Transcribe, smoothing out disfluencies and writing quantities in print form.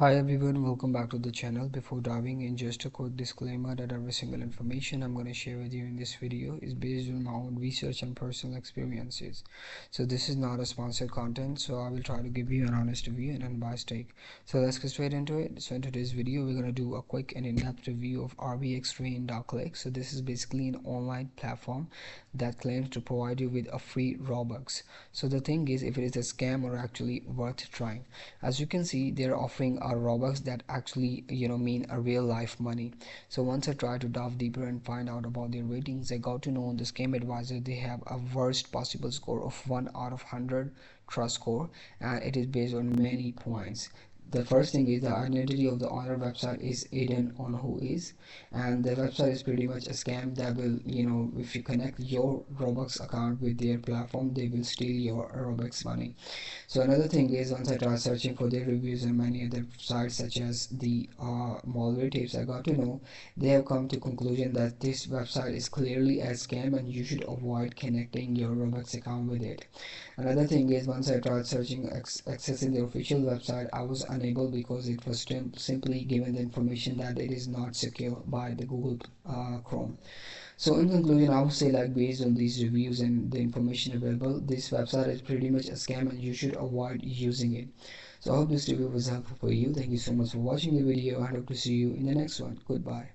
Hi everyone, welcome back to the channel. Before diving in, just a quick disclaimer that every single information I'm going to share with you in this video is based on my own research and personal experiences. So this is not a sponsored content, so I will try to give you an honest review and unbiased take. So let's get straight into it. So in today's video, we're going to do a quick and in-depth review of Rbxrain.click. So this is basically an online platform that claims to provide you with a free Robux. So the thing is, if it is a scam or actually worth trying. As you can see, they're offering a Robux that actually mean a real life money. So once I tried to dive deeper and find out about their ratings, I got to know on the Scam Advisor they have a worst possible score of 1 out of 100 trust score, and it is based on many points. The first thing is the identity of the owner website is hidden on who is, and the website is pretty much a scam that will, if you connect your Robux account with their platform, they will steal your Robux money. So another thing is, once I tried searching for their reviews on many other sites such as the malware tips, I got to know they have come to conclusion that this website is clearly a scam and you should avoid connecting your Robux account with it. Another thing is, once I tried searching accessing the official website, I was unable because it was simply given the information that it is not secure by the Google Chrome. So in conclusion, I would say, like, based on these reviews and the information available, this website is pretty much a scam and you should avoid using it. So I hope this review was helpful for you. Thank you so much for watching the video. I hope to see you in the next one. Goodbye.